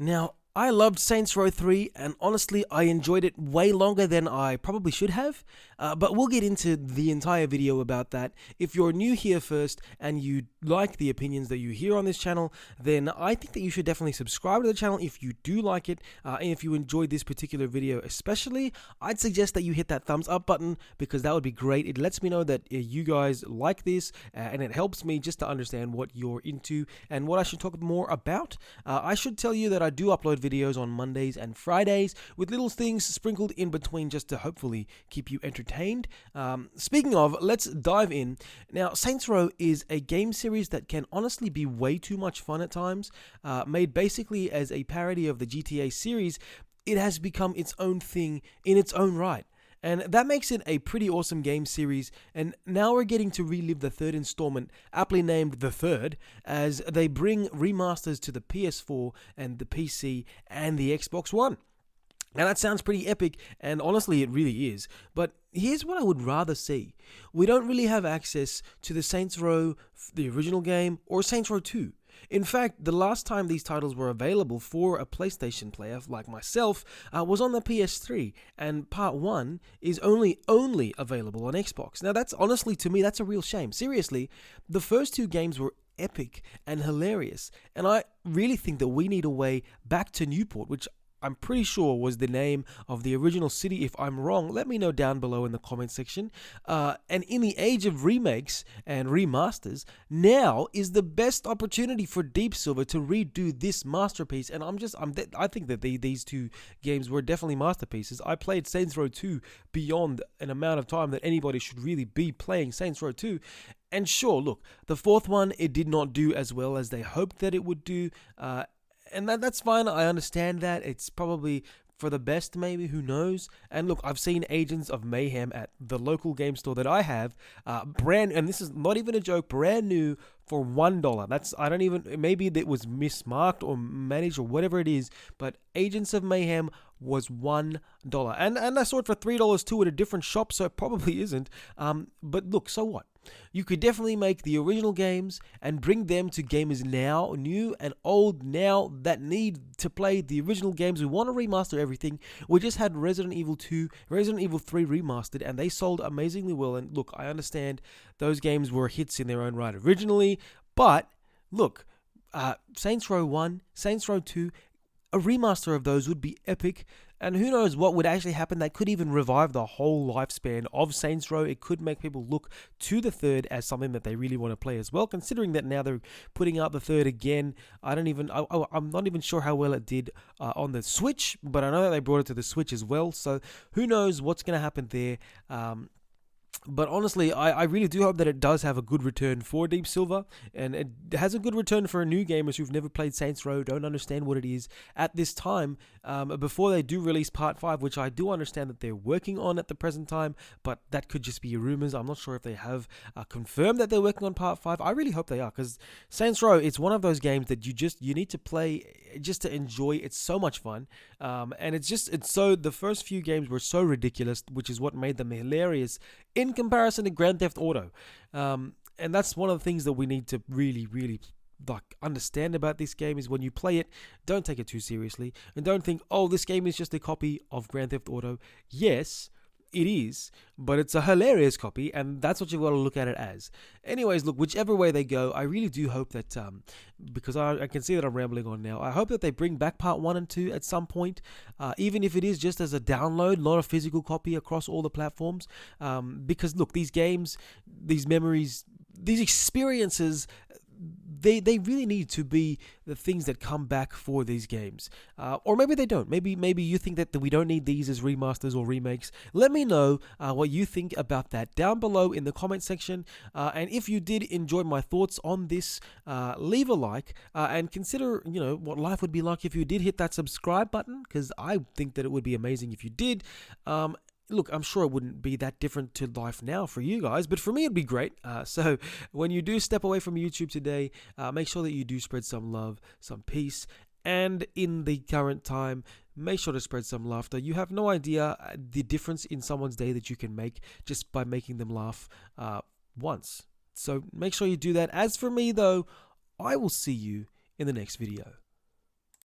Now, I loved Saints Row 3, and honestly, I enjoyed it way longer than I probably should have. But we'll get into the entire video about that. If you're new here first and you like the opinions that you hear on this channel, then I think that you should definitely subscribe to the channel if you do like it. And if you enjoyed this particular video especially, I'd suggest that you hit that thumbs up button because that would be great. It lets me know that you guys like this, and it helps me just to understand what you're into and what I should talk more about. I should tell you that I do upload videos on Mondays and Fridays with little things sprinkled in between just to hopefully keep you entertained. Speaking of, let's dive in. Now, Saints Row is a game series that can honestly be way too much fun at times. Made basically as a parody of the GTA series, it has become its own thing in its own right. And that makes it a pretty awesome game series, and now we're getting to relive the third installment, aptly named The Third, as they bring remasters to the PS4 and the PC and the Xbox One. Now that sounds pretty epic, and honestly it really is, but here's what I would rather see. We don't really have access to the Saints Row, the original game, or Saints Row 2. In fact, the last time these titles were available for a PlayStation player like myself was on the PS3, and Part 1 is only available on Xbox. Now that's honestly, to me, that's a real shame. Seriously, the first two games were epic and hilarious, and I really think that we need a way back to Newport, which I'm pretty sure was the name of the original city. If I'm wrong, let me know down below in the comment section. And in the age of remakes and remasters, now is the best opportunity for Deep Silver to redo this masterpiece. And I think that these two games were definitely masterpieces. I played Saints Row 2 beyond an amount of time that anybody should really be playing Saints Row 2. And sure, look, the fourth one, it did not do as well as they hoped that it would do. And that's fine. I understand that. It's probably for the best, maybe. Who knows? And look, I've seen Agents of Mayhem at the local game store that I have, and this is not even a joke, brand new for $1. Maybe it was mismarked or managed or whatever it is, but Agents of Mayhem was $1. And I saw it for $3 too at a different shop, so it probably isn't. But look, so what? You could definitely make the original games and bring them to gamers now, new and old now, that need to play the original games. We want to remaster everything. We just had Resident Evil 2, Resident Evil 3 remastered, and they sold amazingly well. And look, I understand those games were hits in their own right originally, but look, Saints Row 1, Saints Row 2, a remaster of those would be epic. And who knows what would actually happen. That could even revive the whole lifespan of Saints Row. It could make people look to the third as something that they really want to play as well, considering that now they're putting out the third again. I'm not even sure how well it did on the Switch, but I know that they brought it to the Switch as well. So who knows what's going to happen there. But honestly, I really do hope that it does have a good return for Deep Silver, and it has a good return for new gamers who've never played Saints Row, don't understand what it is at this time, before they do release Part 5, which I do understand that they're working on at the present time, but that could just be rumors. I'm not sure if they have confirmed that they're working on Part 5. I really hope they are, because Saints Row, it's one of those games that you need to play just to enjoy. It's so much fun, and the first few games were so ridiculous, which is what made them hilarious in comparison to Grand Theft Auto. And that's one of the things that we need to really understand about this game, is when you play it, don't take it too seriously, and don't think, oh, this game is just a copy of Grand Theft Auto. Yes, it is, but it's a hilarious copy, and that's what you've got to look at it as. Anyways, look, whichever way they go, I really do hope that, because I can see that I'm rambling on now, I hope that they bring back Part 1 and 2 at some point, even if it is just as a download, not a physical copy across all the platforms, because look, these games, these memories, these experiences, they really need to be the things that come back for these games. Or maybe they don't. Maybe you think that we don't need these as remasters or remakes. Let me know what you think about that down below in the comment section. And if you did enjoy my thoughts on this, leave a like and consider, what life would be like if you did hit that subscribe button, because I think that it would be amazing if you did. Look, I'm sure it wouldn't be that different to life now for you guys, but for me it'd be great. So when you do step away from YouTube today, make sure that you do spread some love, some peace, and in the current time, make sure to spread some laughter. You have no idea the difference in someone's day that you can make just by making them laugh once. So make sure you do that. As for me though, I will see you in the next video.